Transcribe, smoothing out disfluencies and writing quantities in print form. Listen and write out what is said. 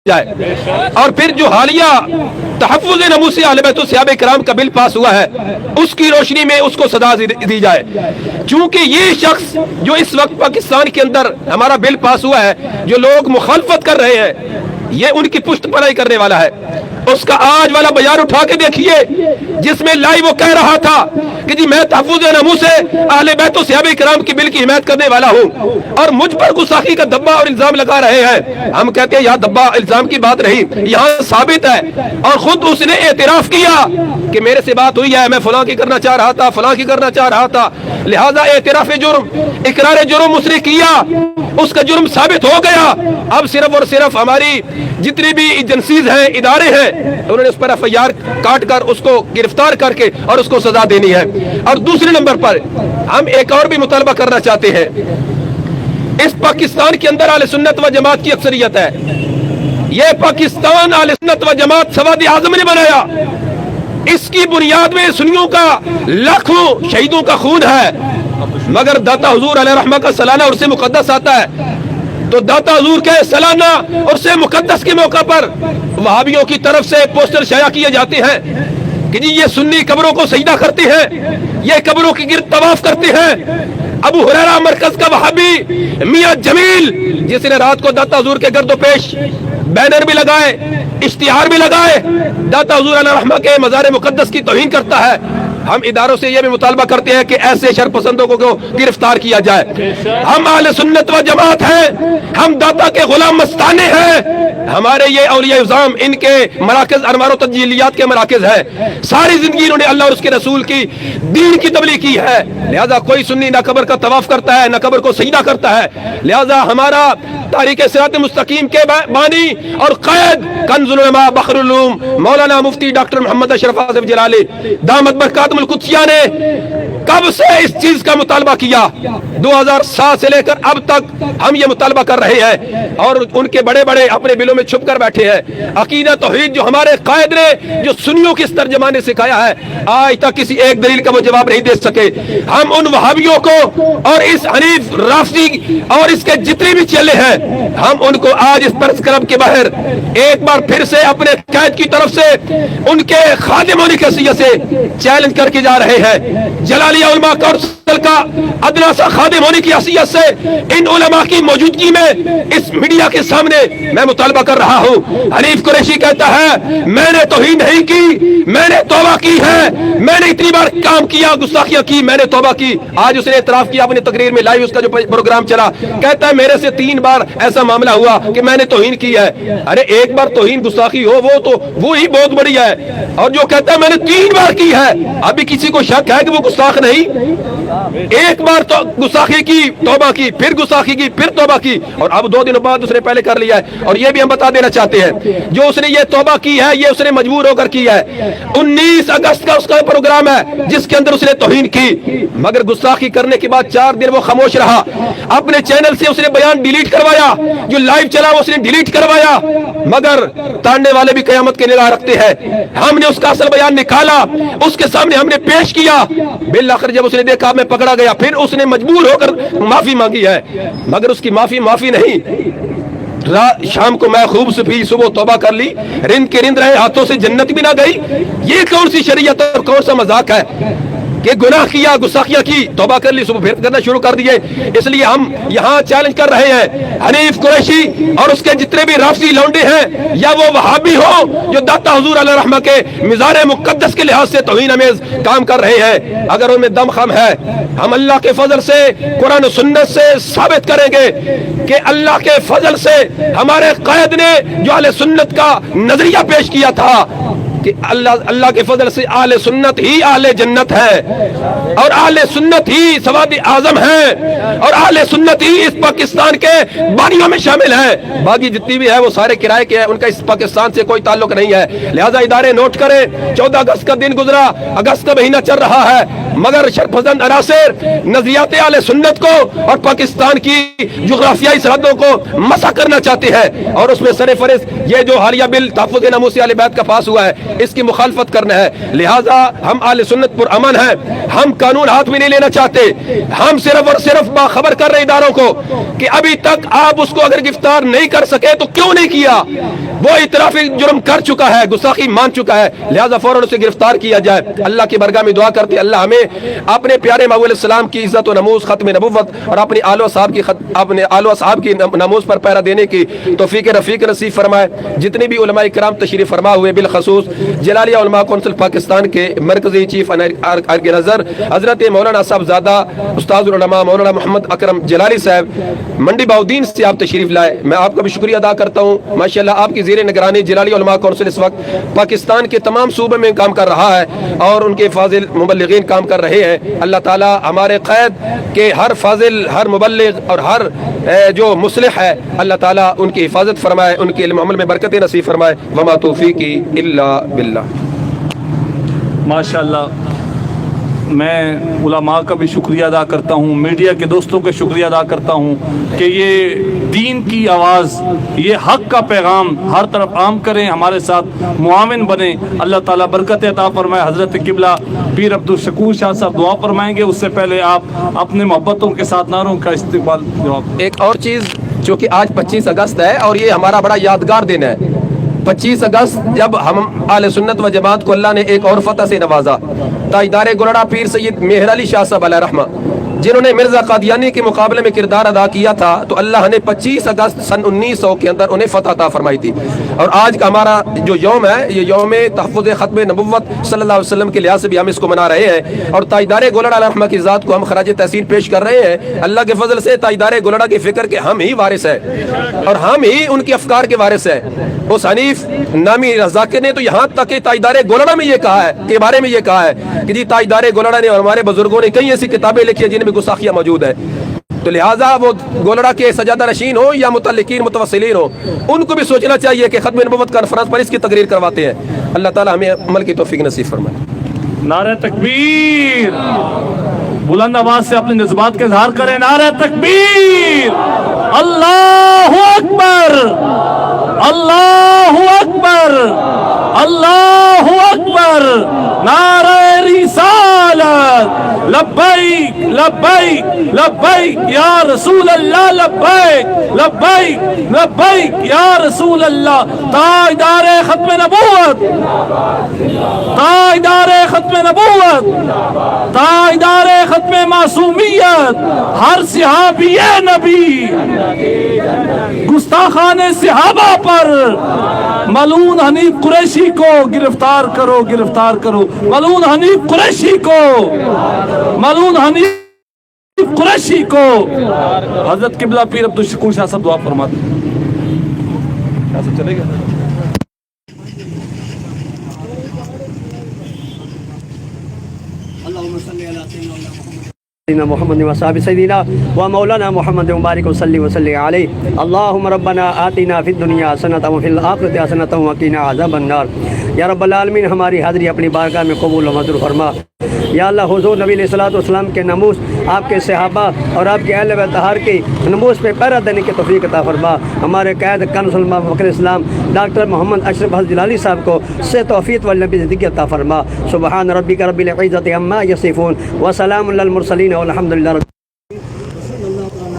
جائے اور پھر جو حالیہ تحفظ ناموس اہل بیت الصحابہ کرام کا بل پاس ہوا ہے اس کی روشنی میں اس کو سزا دی جائے، چونکہ یہ شخص جو اس وقت پاکستان کے اندر ہمارا بل پاس ہوا ہے جو لوگ مخالفت کر رہے ہیں یہ ان کی پشت پناہی کرنے والا ہے۔ اس کا آج والا بیان اٹھا کے دیکھیے جس میں لائیو وہ کہہ رہا تھا کہ جی میں تحفظ ناموس اہل بیت الصحابہ کرام کی بل کی حمایت کرنے والا ہوں اور مجھ پر گستاخی کا دبا اور الزام لگا رہے ہیں۔ ہم کہتے ہیں یہاں دبا الزام کی بات نہیں، یہاں ثابت ہے اور خود اس نے اعتراف کیا کہ میرے سے بات ہوئی ہے، میں فلاں کی کرنا چاہ رہا تھا، فلاں کی کرنا چاہ رہا تھا، لہذا اعتراف جرم، اقرار جرم اس نے کیا، اس کا جرم ثابت ہو گیا۔ اب صرف اور صرف ہماری جتنی بھی ایجنسیز ہیں، ادارے ہیں، انہوں نے اس پر ایف آئی آر کاٹ کر اس کو گرفتار کر کے اور اس کو سزا دینی ہے۔ اور دوسرے نمبر پر ہم ایک اور بھی مطالبہ کرنا چاہتے ہیں، اس پاکستان کے اندر اہل سنت و جماعت کی اکثریت ہے، یہ پاکستان اہل سنت و جماعت سواد اعظم نے بنایا، اس کی بنیاد میں سنیوں کا لاکھوں شہیدوں کا خون ہے، مگر داتا حضور علیہ رحمہ کا سالانہ عرص مقدس آتا ہے تو داتا حضور کے سالانہ عرص مقدس کے موقع پر وہابیوں کی طرف سے پوسٹر شائع کیے جاتے ہیں کہ جی یہ سنی قبروں کو سجدہ کرتے ہیں، یہ قبروں کی گرد طواف کرتے ہیں۔ ابو ہریرہ مرکز کا وہابی میاں جمیل جس نے رات کو داتا حضور کے گرد و پیش بینر بھی لگائے، اشتہار بھی لگائے، داتا حضور علیہ رحمہ کے مزار مقدس کی توہین کرتا ہے، ہم اداروں سے یہ بھی مطالبہ کرتے ہیں کہ ایسے شر پسندوں کو گرفتار کیا جائے۔ ہم اہل سنت و جماعت ہیں، ہم داتا کے غلام مستانے ہیں، ہمارے یہ اولیاء عظام ان کے مراکز انوار و تجلیات کے مراکز ہیں، ساری زندگی انہوں نے اللہ اور اس کے رسول کی دین کی تبلیغ کی ہے، لہذا کوئی سنی نہ قبر کا طواف کرتا ہے نہ قبر کو سجدہ کرتا ہے۔ لہذا ہمارا تاریخ صراط مستقیم کے بانی اور قائد کنز العلماء بحر العلوم مولانا مفتی ڈاکٹر محمد اشرف آصف جلالی دامت برکاتہم القدسیہ نے کب سے اس چیز کا مطالبہ کیا، 2007 سے لے کر اب تک ہم یہ مطالبہ کر رہے ہیں اور ان کے بڑے بڑے اپنے بلوں میں چھپ کر بیٹھے ہیں۔ عقیدہ توحید جو ہمارے قائد نے جو سنیوں کی اس ترجمہ نے سکھایا ہے آج تک کسی ایک دلیل کا وہ جواب نہیں دے سکے۔ ہم ان وہابیوں کو اور اس حنیف رافضی اور اس کے جتنے بھی چیلے ہیں ہم ان کو آج اس پرس کلب کے باہر ایک بار پھر سے اپنے قائد کی طرف سے ان کے خادم ہونے کی حیثیت سے چیلنج کر کے جا رہے ہیں۔ جلالیہ علماء کونسل کا ادنا سا خادم ہونے کی حیثیت سے ان علماء کی موجودگی میں اس میڈیا کے سامنے میں مطالبہ کر رہا ہوں۔ حنیف قریشی کہتا ہے میں نے توہین نہیں کی، میں نے توبہ کی ہے، میں نے اتنی بار کام کیا، گستاخیاں کی، میں نے توبہ کی۔ آج اس نے اعتراف کیا اپنی تقریر میں، لائیو اس کا جو پروگرام چلا، کہتا ہے میرے سے 3 بار ایسا معاملہ ہوا کہ میں نے توہین کی ہے۔ ارے ایک بار توہین گستاخی ہو وہ تو وہی بہت بڑی ہے، اور جو کہتا ہے میں نے 3 بار کی ہے، ابھی کسی کو شک ہے کہ وہ گستاخ نہیں؟ ایک بار تو گستاخی کی، توبہ کی، پھر گستاخی کی، پھر توبہ کی، اور اب 2 دنوں بعد اس نے پہلے کر لیا ہے۔ اور یہ بھی ہم بتا دینا چاہتے ہیں جو اس نے یہ توبہ کی ہے یہ اس نے مجبور ہو کر کی ہے۔ 19 اگست کا اس کا پروگرام ہے جس کے اندر اس نے توہین کی، مگر گستاخی کرنے کے بعد 4 دن وہ خاموش رہا، اپنے چینل سے اس نے بیان ڈیلیٹ کروایا، جو لائیو چلا وہ اس نے ڈیلیٹ کروایا، مگر تاننے والے بھی قیامت کے نگاہ رکھتے ہیں۔ ہم نے اس کا اصل بیان نکالا، اس کے سامنے ہم نے پیش کیا، بالآخر جب اس نے دیکھا میں پکڑا گیا، پھر اس نے مجبور ہو کر معافی مانگی ہے، مگر اس کی معافی نہیں۔ شام کو میں خوب سے بھی صبح توبہ کر لی، رند کے رند رہے، ہاتھوں سے جنت بھی نہ گئی۔ یہ کون سی شریعت اور کون سا مذاق ہے کہ گناہ کیا، گستاخیاں کی، توبہ کر لی، صبح پھر کرنا شروع کر دیے۔ اس لیے ہم یہاں چیلنج کر رہے ہیں حنیف قریشی اور اس کے جتنے بھی رافضی لونڈے ہیں، یا وہ وہابی ہو جو داتا حضور علیہ رحمہ کے مزار مقدس کے لحاظ سے توہین امیز کام کر رہے ہیں، اگر ان میں دم خم ہے ہم اللہ کے فضل سے قرآن و سنت سے ثابت کریں گے کہ اللہ کے فضل سے ہمارے قائد نے جو اہل سنت کا نظریہ پیش کیا تھا کہ اللہ کے فضل سے اہل سنت ہی اہل جنت ہے، اور اہل سنت ہی سواد اعظم ہے، اور اہل سنت ہی اس پاکستان کے بانیوں میں شامل ہے۔ باقی جتنی بھی ہے وہ سارے کرائے کے ہیں، ان کا اس پاکستان سے کوئی تعلق نہیں ہے۔ لہذا ادارے نوٹ کریں، 14 اگست کا دن گزرا، اگست کا مہینہ چل رہا ہے، مگر شرپسند عناصر نظریات اہل سنت کو اور پاکستان کی جغرافیائی سرحدوں کو مسح کرنا چاہتے ہیں، اور اس میں سر فہرست یہ جو حالیہ بل تحفظ ناموس اہل بیت کا پاس ہوا ہے اس کی مخالفت کرنا ہے. لہٰذا ہم اہل سنت پر امن ہیں, ہم قانون ہاتھ میں نہیں لینا چاہتے. ہم صرف اور صرف باخبر کر رہے اداروں کو کہ ابھی تک آپ اس کو اگر گرفتار نہیں کر سکے تو کیوں نہیں کیا. وہ اعترافی جرم کر چکا ہے, گستاخی مان چکا ہے, لہٰذا فوراً اسے گرفتار کیا جائے. اللہ کی برگاہ میں دعا کرتے اللہ ہمیں اپنے پیارے محبوب علیہ السلام کی عزت و نموز, ختم نبوت اور اپنے آل و صحاب کی نموز پر پیرا دینے کی توفیق رفیق نصیب فرمائے. جتنے بھی علماء کرام تشریف فرما ہوئے, بالخصوص جلالیہ علماء کونسل پاکستان کے مرکزی چیف ارگ نظر حضرت مولانا صاحب زادہ استاد العلماء مولانا محمد اکرم جلالی صاحب منڈی باؤدین سے آپ تشریف لائے, میں آپ کا بھی شکریہ ادا کرتا ہوں. ماشاءاللہ آپ کی زیر نگرانی جلالیہ علماء کونسل اس وقت پاکستان کے تمام صوبے میں کام کر رہا ہے اور ان کے فاضل مبلغین کام کر رہے ہیں. اللہ تعالی ہمارے قید کے ہر فاضل, ہر مبلغ اور ہر جو مصلح ہے, اللہ تعالی ان کی حفاظت فرمائے, ان کے علم عمل میں برکت نصیب فرمائے. وما توفیقی الا باللہ. ماشاءاللہ میں علماء کا بھی شکریہ ادا کرتا ہوں, میڈیا کے دوستوں کا شکریہ ادا کرتا ہوں کہ یہ دین کی آواز, یہ حق کا پیغام ہر طرف عام کریں, ہمارے ساتھ معاون بنیں. اللہ تعالیٰ برکت عطا فرمائے. حضرت قبلہ پیر عبدالشکور شاہ صاحب دعا فرمائیں گے, اس سے پہلے آپ اپنے محبتوں کے ساتھ نعروں کا استقبال جواب. ایک اور چیز, چونکہ آج 25 اگست ہے اور یہ ہمارا بڑا یادگار دن ہے. 25 اگست جب ہم اہل سنت و جماعت کو اللہ نے ایک اور فتح سے نوازا. تاجدار گولڑا پیر سید مہر علی شاہ صاحب علیہ رحمہ, جنہوں نے مرزا قادیانی کے مقابلے میں کردار ادا کیا تھا, تو اللہ نے 25 اگست سن 1900 کے اندر انہیں فتح عطا فرمائی تھی. اور آج کا ہمارا جو یوم ہے, یہ یوم تحفظ ختم نبوت صلی اللہ علیہ وسلم کے لحاظ سے بھی ہم اس کو منا رہے ہیں, اور تاجدار گولڑا علیہ رحمہ کی ذات کو ہم خراج تحسین پیش کر رہے ہیں. اللہ کے فضل سے تاجدار گولڑا کی فکر کے ہم ہی وارث ہیں اور ہم ہی ان کی افکار کے وارث ہیں. اس حنیف نامی ذاکر نے تو یہاں تک کہ تاجدار گولڑا میں یہ کہا ہے, کے بارے میں یہ کہا ہے کہ جی تاجدار گولڑا نے اور ہمارے بزرگوں نے کئی ایسی کتابیں لکھی ہیں جن میں گستاخیاں موجود ہیں. تو لہٰذا وہ گولڑا کے سجادہ نشین ہو یا متعلقین متوسلین ہو, ان کو بھی سوچنا چاہیے کہ ختم نبوت کانفرنس پر اس کی تقریر کرواتے ہیں. اللہ تعالی ہمیں عمل کی توفیق نصیب فرمائے. نعرہ تکبیر, بلند آواز سے اپنے جذبات کا اظہار کریں. نعرہ تکبیر, اللہ اکبر, اللہ اکبر, اللہ اکبر. نعرہ رسالت, لبیک لبیک لبیک یا رسول اللہ, لبیک لبیک لبیک یا رسول اللہ. تاجدار ختم نبوت, تاجدار ختم نبوت, تاجدار ختم معصومیت, ہر صحابی نبی گستاخان صحابہ پر ملعون حنیف قریشی کو گرفتار کرو, گرفتار کرو. ملعون حنیف قریشی کو, ملعون حنیف قریشی کو. حضرت قبلہ پیر عبدالشکور شاہ صاحب دعا فرماتے ہیں. چلے گا سيدنا محمد وصحبه سيدنا ومولانا محمد مبارك وصلي وسلم عليه. اللهم ربنا آتنا في الدنيا حسنة وفي الآخرة حسنة وقنا عذاب النار. یا رب العالمین ہماری حاضری اپنی بارگاہ میں قبول و منظور فرما. یا اللہ حضور نبی علیہ الصلوۃ والسلام کے ناموس, آپ کے صحابہ اور آپ کے اہل بیت طاہر کے ناموس پہ پیرا دینے کی توفیق عطا فرما. ہمارے قائد کنز علماء فخر اسلام ڈاکٹر محمد اشرف حسن جلالی صاحب کو سے توفیق والنبی زندگی عطا فرما. سبحان ربک رب العزۃ عما یصفون وسلام علی المرسلین والحمد للہ.